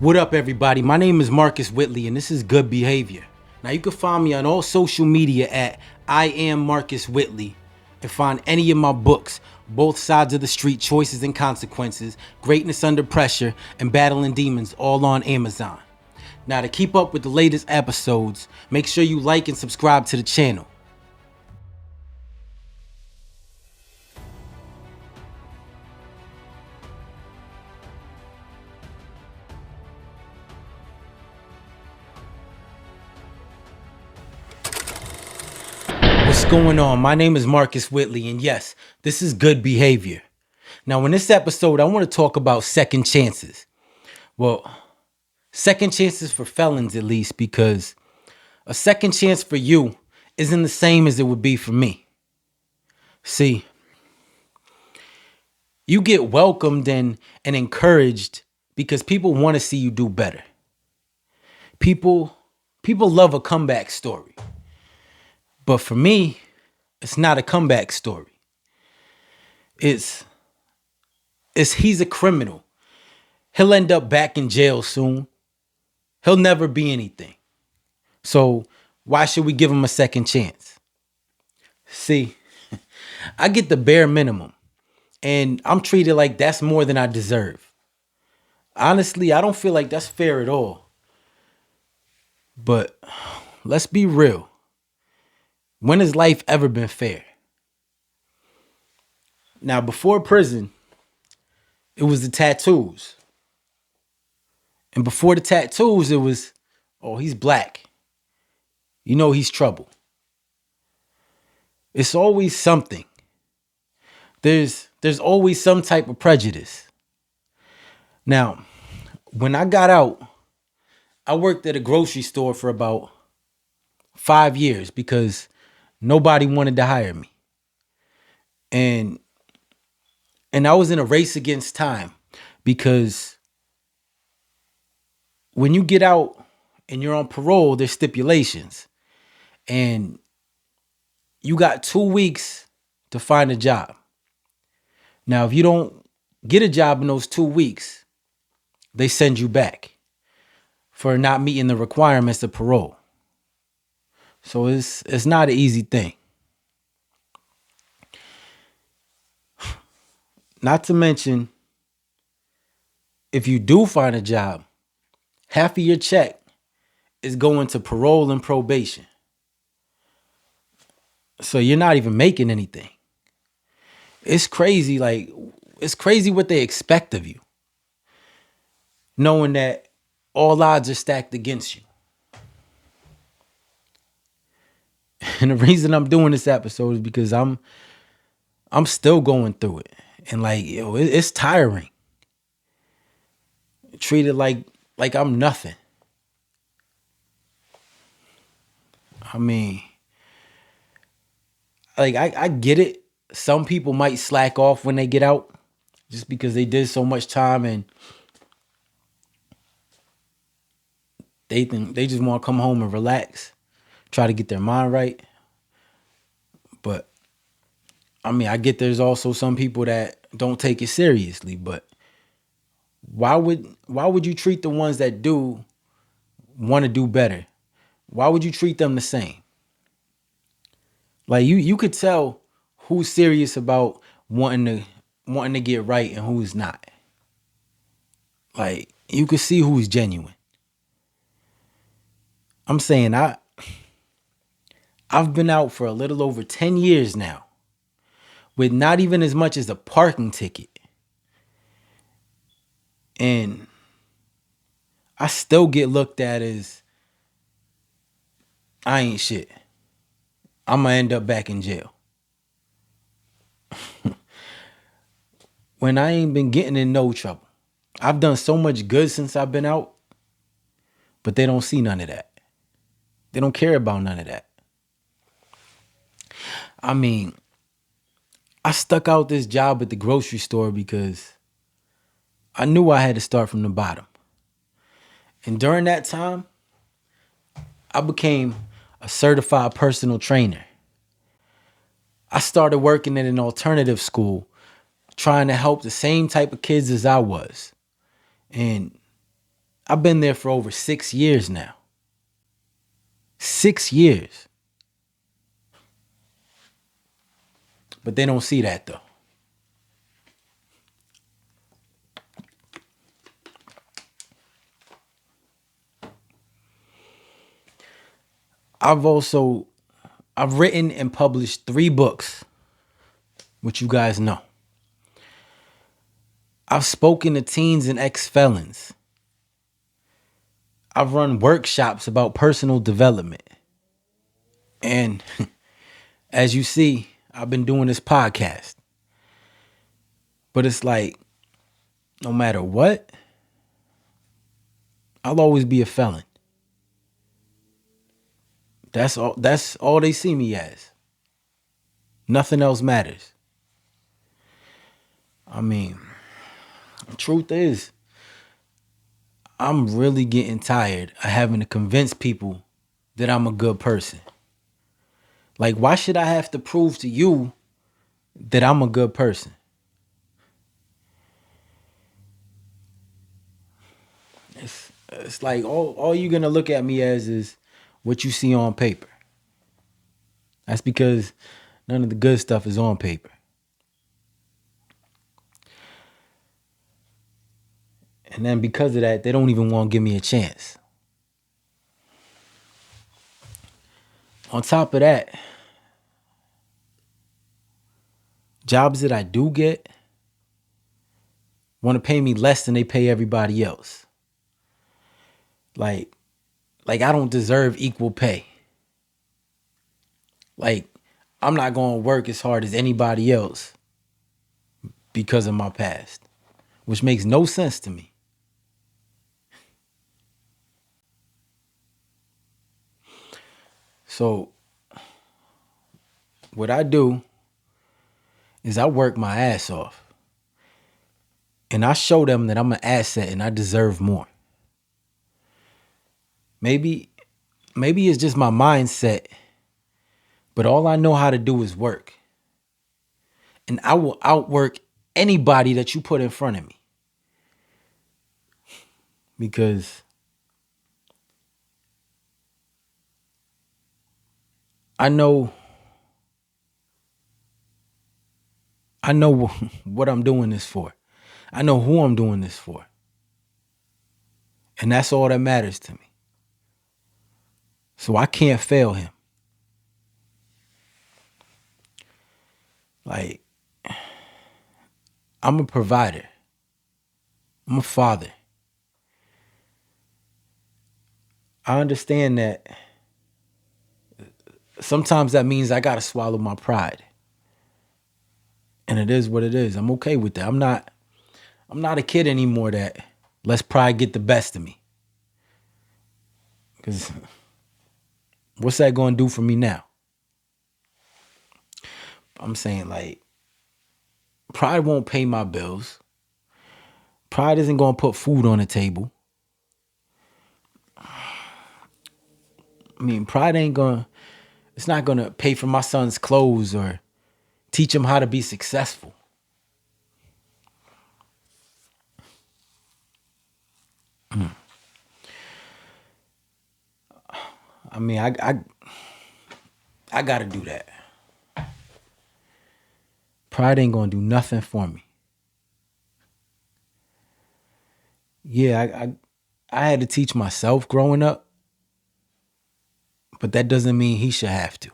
What up, everybody? My name is Marcus Whitley, and this is Good Behavior. Now, you can find me on all social media at I am Marcus Whitley, and find any of my books, Both Sides of the Street, Choices and Consequences, Greatness Under Pressure, and Battling Demons, all on Amazon. Now, to keep up with the latest episodes, make sure you like and subscribe to the channel. What's going on? My name is Marcus Whitley, and yes, this is Good Behavior. Now, in this episode, I want to talk about second chances. Well, second chances for felons, at least, because a second chance for you isn't the same as it would be for me. See, you get welcomed and encouraged because people want to see you do better. People love a comeback story. But for me, it's not a comeback story. It's he's a criminal. He'll end up back in jail soon. He'll never be anything. So why should we give him a second chance? See, I get the bare minimum, and I'm treated like that's more than I deserve. Honestly, I don't feel like that's fair at all. But let's be real. When has life ever been fair? Now, before prison, it was the tattoos. And before the tattoos, it was, oh, he's black. You know he's trouble. It's always something. There's always some type of prejudice. Now, when I got out, I worked at a grocery store for about 5 years because nobody wanted to hire me. And I was in a race against time because when you get out and you're on parole, there's stipulations. And you got 2 weeks to find a job. Now, if you don't get a job in those 2 weeks, they send you back for not meeting the requirements of parole. So it's not an easy thing. Not to mention, if you do find a job, half of your check is going to parole and probation. So you're not even making anything. It's crazy. It's crazy what they expect of you, knowing that all odds are stacked against you. And the reason I'm doing this episode is because I'm still going through it. And it's tiring. Treated like I'm nothing. I mean, I get it. Some people might slack off when they get out just because they did so much time and they think they just want to come home and relax, try to get their mind right. But I mean, I get there's also some people that don't take it seriously, but why would you treat the ones that do want to do better? Why would you treat them the same? Like you could tell who's serious about wanting to get right and who's not. Like you could see who's genuine. I'm saying I've been out for a little over 10 years now with not even as much as a parking ticket. And I still get looked at as I ain't shit. I'm gonna end up back in jail. When I ain't been getting in no trouble. I've done so much good since I've been out, but they don't see none of that. They don't care about none of that. I mean, I stuck out this job at the grocery store because I knew I had to start from the bottom. And during that time, I became a certified personal trainer. I started working in an alternative school, trying to help the same type of kids as I was. And I've been there for over 6 years now. 6 years. But they don't see that though. I've written and published 3 books, which you guys know. I've spoken to teens and ex-felons. I've run workshops about personal development. And as you see, I've been doing this podcast. But it's like, no matter what, I'll always be a felon. That's all they see me as. Nothing else matters. I mean, the truth is, I'm really getting tired of having to convince people that I'm a good person. Like, why should I have to prove to you that I'm a good person? It's like all you're gonna look at me as is what you see on paper. That's because none of the good stuff is on paper. And then because of that, they don't even want to give me a chance. On top of that, jobs that I do get want to pay me less than they pay everybody else. Like I don't deserve equal pay. Like, I'm not going to work as hard as anybody else because of my past, which makes no sense to me. So what I do is I work my ass off and I show them that I'm an asset and I deserve more. Maybe it's just my mindset, but all I know how to do is work. And I will outwork anybody that you put in front of me. Because I know what I'm doing this for. I know who I'm doing this for. And that's all that matters to me. So I can't fail him. Like, I'm a provider. I'm a father. I understand that sometimes that means I got to swallow my pride. And it is what it is. I'm okay with that. I'm not a kid anymore that lets pride get the best of me. Because what's that going to do for me now? I'm saying, like, pride won't pay my bills. Pride isn't going to put food on the table. I mean, pride it's not going to pay for my son's clothes or teach him how to be successful. I mean, I got to do that. Pride ain't going to do nothing for me. Yeah, I had to teach myself growing up, but that doesn't mean he should have to.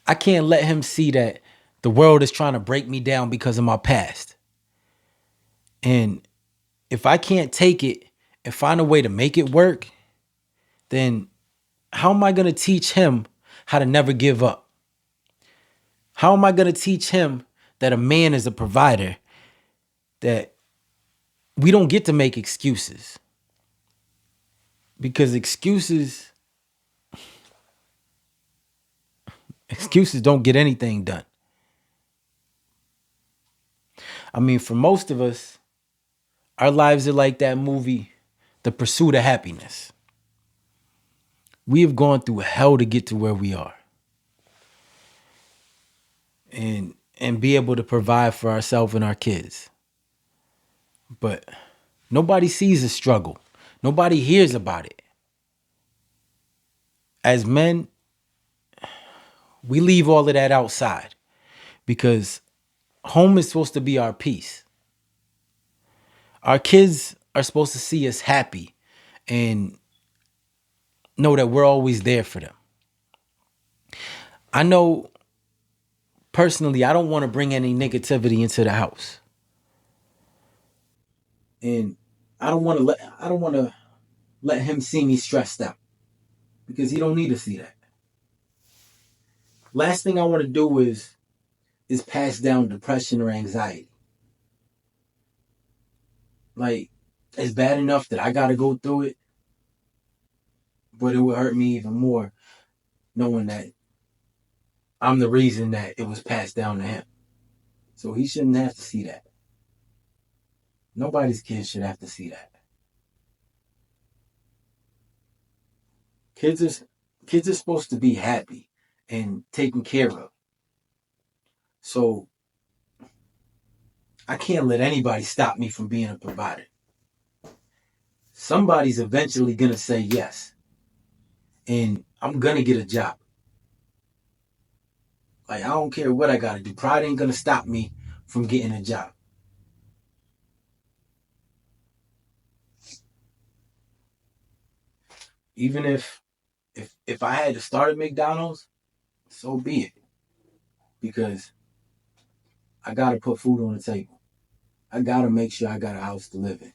I can't let him see that the world is trying to break me down because of my past. And if I can't take it and find a way to make it work, then how am I going to teach him how to never give up? How am I going to teach him that a man is a provider, that we don't get to make excuses? Because excuses don't get anything done. I mean, for most of us, our lives are like that movie, The Pursuit of Happiness. We have gone through hell to get to where we are. And be able to provide for ourselves and our kids. But nobody sees the struggle. Nobody hears about it. As men, we leave all of that outside because home is supposed to be our peace. Our kids are supposed to see us happy and know that we're always there for them. I know personally, I don't want to bring any negativity into the house. And I don't want to let him see me stressed out because he don't need to see that. Last thing I want to do is pass down depression or anxiety. Like, it's bad enough that I got to go through it, but it would hurt me even more knowing that I'm the reason that it was passed down to him. So he shouldn't have to see that. Nobody's kids should have to see that. Kids are kids are supposed to be happy and taken care of. So I can't let anybody stop me from being a provider. Somebody's eventually gonna say yes. And I'm gonna get a job. Like, I don't care what I gotta do. Pride ain't gonna stop me from getting a job. Even if I had to start at McDonald's, so be it. Because I gotta put food on the table. I gotta make sure I got a house to live in.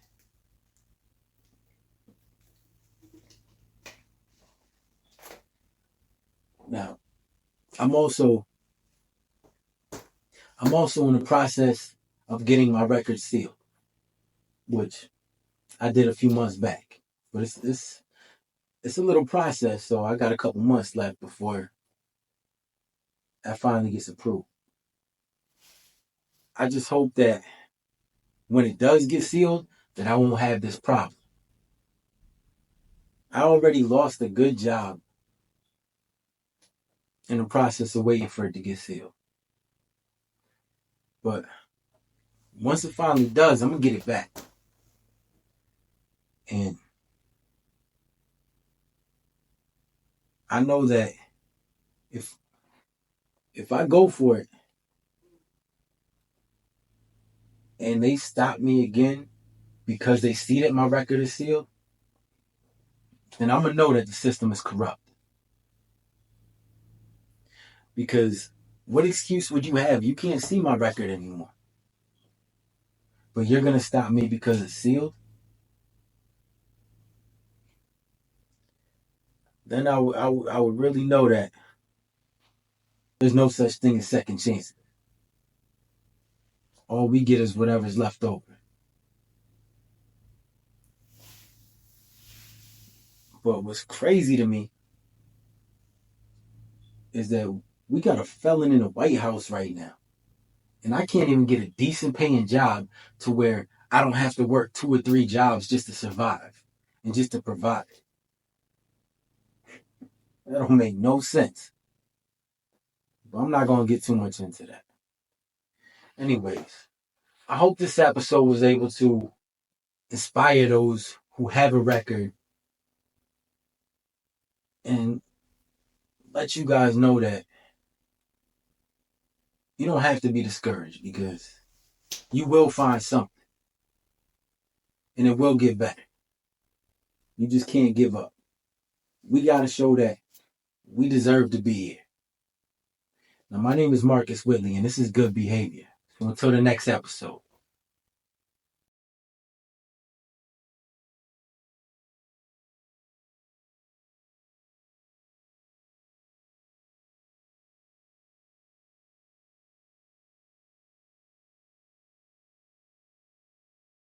Now, I'm also in the process of getting my record sealed, which I did a few months back. But it's a little process, so I got a couple months left before that finally gets approved. I just hope that when it does get sealed, that I won't have this problem. I already lost a good job in the process of waiting for it to get sealed. But once it finally does, I'm gonna get it back. And I know that if I go for it and they stop me again because they see that my record is sealed, then I'm gonna know that the system is corrupt. Because what excuse would you have? You can't see my record anymore. But you're gonna stop me because it's sealed? Then I would really know that there's no such thing as second chances. All we get is whatever's left over. But what's crazy to me is that we got a felon in the White House right now. And I can't even get a decent paying job to where I don't have to work 2 or 3 jobs just to survive and just to provide. That don't make no sense. But I'm not going to get too much into that. Anyways, I hope this episode was able to inspire those who have a record and let you guys know that you don't have to be discouraged because you will find something and it will get better. You just can't give up. We got to show that we deserve to be here. Now, my name is Marcus Whitley, and this is Good Behavior. So until the next episode.